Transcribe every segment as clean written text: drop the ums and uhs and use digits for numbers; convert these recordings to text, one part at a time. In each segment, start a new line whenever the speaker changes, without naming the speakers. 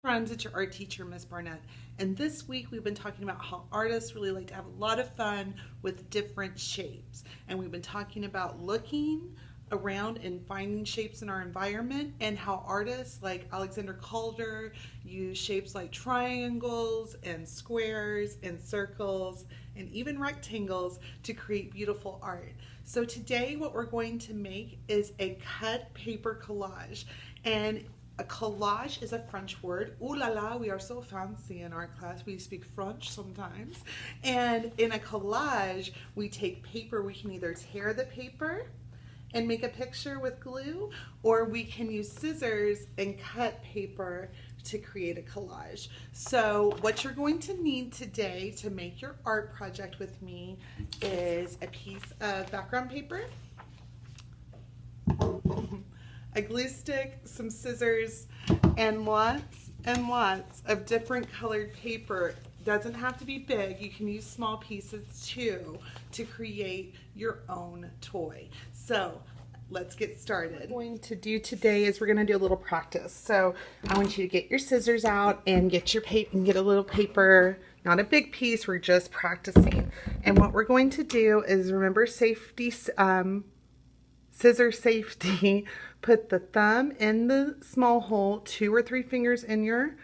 Friends, it's your art teacher, Miss Barnett. And this week we've been talking about how artists really like to have a lot of fun with different shapes. And we've been talking about looking around and finding shapes in our environment, and how artists like Alexander Calder use shapes like triangles and squares and circles and even rectangles to create beautiful art. So today what we're going to make is a cut paper collage. And a collage is a French word. Ooh la la, we are so fancy in our class. We speak French sometimes. And in a collage, we take paper. We can either tear the paper and make a picture with glue, or we can use scissors and cut paper to create a collage. So what you're going to need today to make your art project with me is a piece of background paper, a glue stick, some scissors, and lots of different colored paper. Doesn't have to be big. You can use small pieces too to create your own toy. So let's get started. What we're going to do today is we're going to do a little practice. So I want you to get your scissors out and get your paper and get a little paper, not a big piece. We're just practicing. And what we're going to do is, remember safety, scissor safety. Put the thumb in the small hole, 2 or 3 fingers in your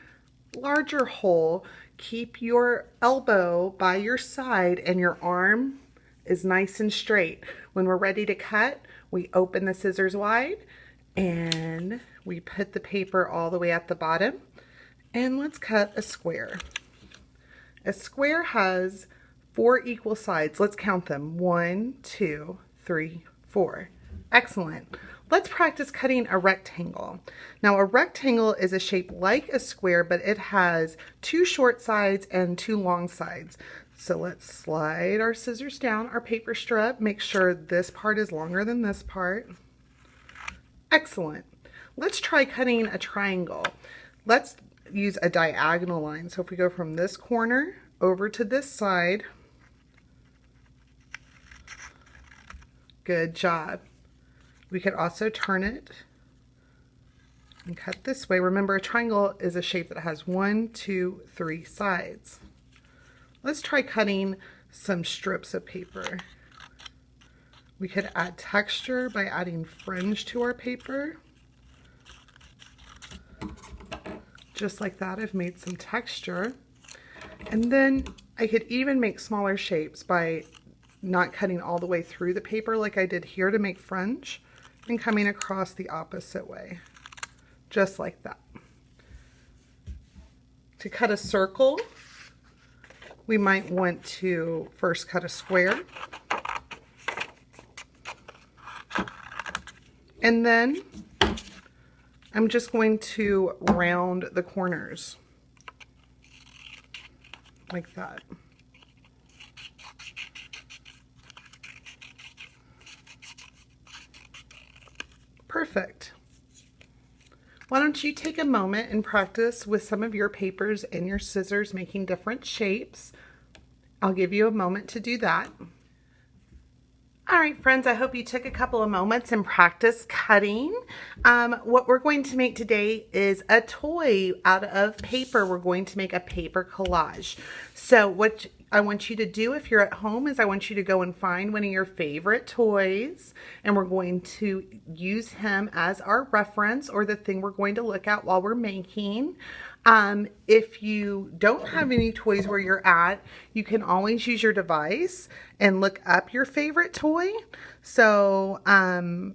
larger hole. Keep your elbow by your side and your arm is nice and straight. When we're ready to cut, we open the scissors wide and we put the paper all the way at the bottom, and let's cut a square. A square has 4 equal sides. Let's count them. 1, 2, 3, 4. Excellent. Let's practice cutting a rectangle. Now, a rectangle is a shape like a square, but it has 2 short sides and 2 long sides. So let's slide our scissors down our paper strip. Make sure this part is longer than this part. Excellent. Let's try cutting a triangle. Let's use a diagonal line. So if we go from this corner over to this side, good job. We could also turn it and cut this way. Remember, a triangle is a shape that has 1, 2, 3 sides. Let's try cutting some strips of paper. We could add texture by adding fringe to our paper. Just like that, I've made some texture. And then I could even make smaller shapes by not cutting all the way through the paper like I did here to make fringe, and coming across the opposite way, just like that. To cut a circle, we might want to first cut a square, and then I'm just going to round the corners like that. Perfect. Why don't you take a moment and practice with some of your papers and your scissors making different shapes. I'll give you a moment to do that. All right, friends, I hope you took a couple of moments and practice cutting. What we're going to make today is a toy out of paper. We're going to make a paper collage. So what I want you to do if you're at home is I want you to go and find one of your favorite toys, and we're going to use him as our reference, or the thing we're going to look at while we're making. If you don't have any toys where you're at, you can always use your device and look up your favorite toy. So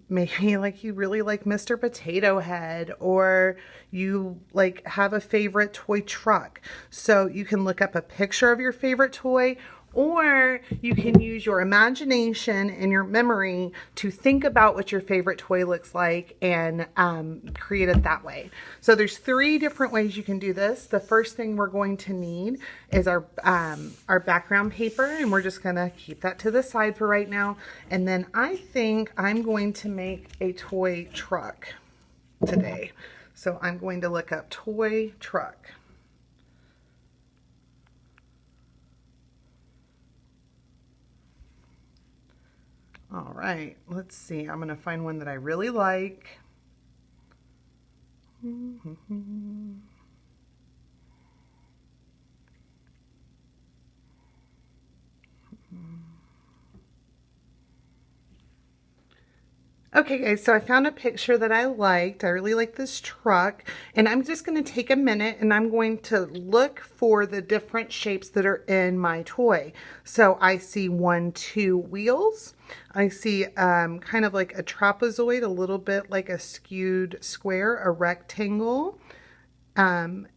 maybe like you really like Mr. Potato Head, or you like have a favorite toy truck. So you can look up a picture of your favorite toy, or you can use your imagination and your memory to think about what your favorite toy looks like and create it that way. So there's 3 different ways you can do this. The first thing we're going to need is our background paper, and we're just gonna keep that to the side for right now. And then I think I'm going to make a toy truck today. So I'm going to look up toy truck. All right, let's see. I'm going to find one that I really like. Okay guys, so I found a picture that I liked. I really like this truck, and I'm just going to take a minute and I'm going to look for the different shapes that are in my toy. So I see 1, 2 wheels. I see kind of like a trapezoid, a little bit like a skewed square, a rectangle, some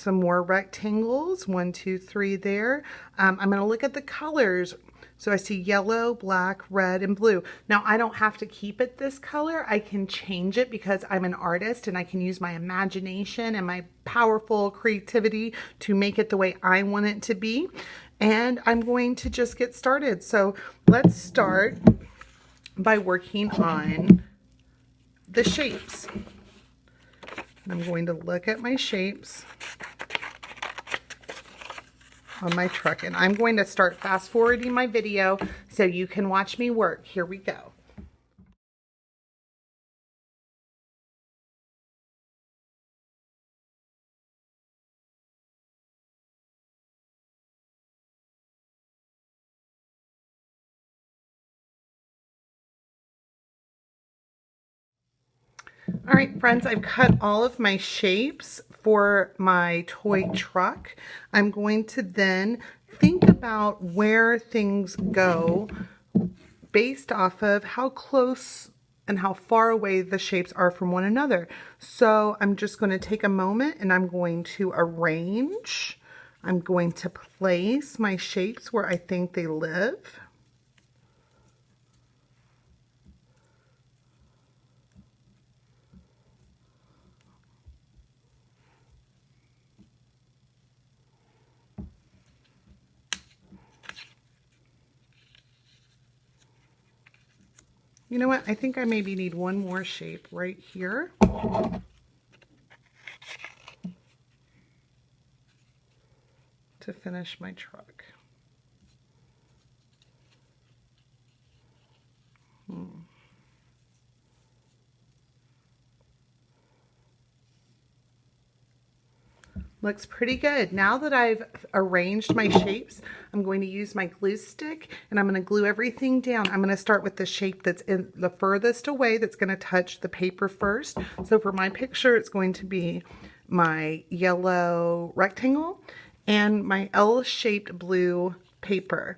more rectangles, 1, 2, 3 there. I'm going to look at the colors. So I see yellow, black, red, and blue. Now I don't have to keep it this color. I can change it because I'm an artist and I can use my imagination and my powerful creativity to make it the way I want it to be. And I'm going to just get started. So let's start by working on the shapes. I'm going to look at my shapes on my truck, and I'm going to start fast forwarding my video so you can watch me work. Here we go. All right, friends, I've cut all of my shapes for my toy truck. I'm going to then think about where things go based off of how close and how far away the shapes are from one another. So I'm just going to take a moment and I'm going to arrange. I'm going to place my shapes where I think they live. You know what? I think I maybe need one more shape right here. To finish my truck. Looks pretty good. Now that I've arranged my shapes, I'm going to use my glue stick and I'm going to glue everything down. I'm going to start with the shape that's in the furthest away that's going to touch the paper first. So for my picture, it's going to be my yellow rectangle and my L-shaped blue paper.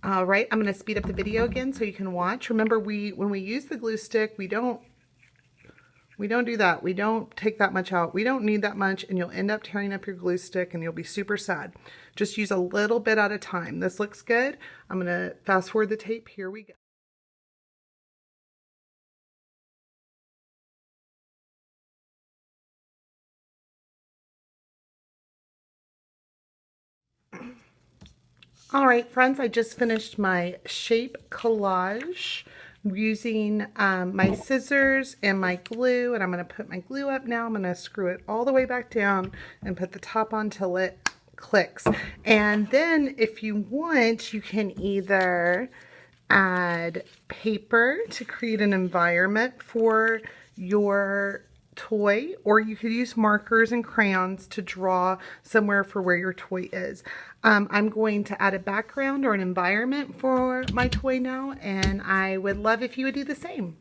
All right, I'm going to speed up the video again so you can watch. Remember, when we use the glue stick, we don't do that. We don't take that much out. We don't need that much, and you'll end up tearing up your glue stick and you'll be super sad. Just use a little bit at a time. This looks good. I'm going to fast forward the tape. Here we go. All right, friends, I just finished my shape collage using my scissors and my glue, and I'm going to put my glue up now. I'm going to screw it all the way back down and put the top on till it clicks. And then if you want, you can either add paper to create an environment for your toy, or you could use markers and crayons to draw somewhere for where your toy is. I'm going to add a background or an environment for my toy now, and I would love if you would do the same.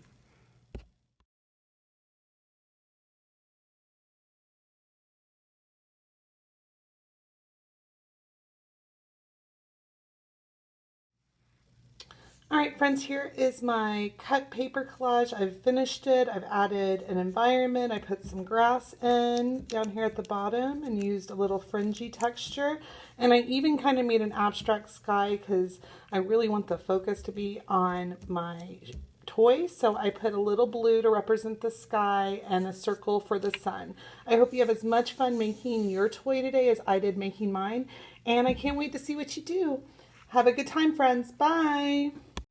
All right, friends, here is my cut paper collage. I've finished it. I've added an environment. I put some grass in down here at the bottom and used a little fringy texture. And I even kind of made an abstract sky because I really want the focus to be on my toy. So I put a little blue to represent the sky and a circle for the sun. I hope you have as much fun making your toy today as I did making mine. And I can't wait to see what you do. Have a good time, friends. Bye.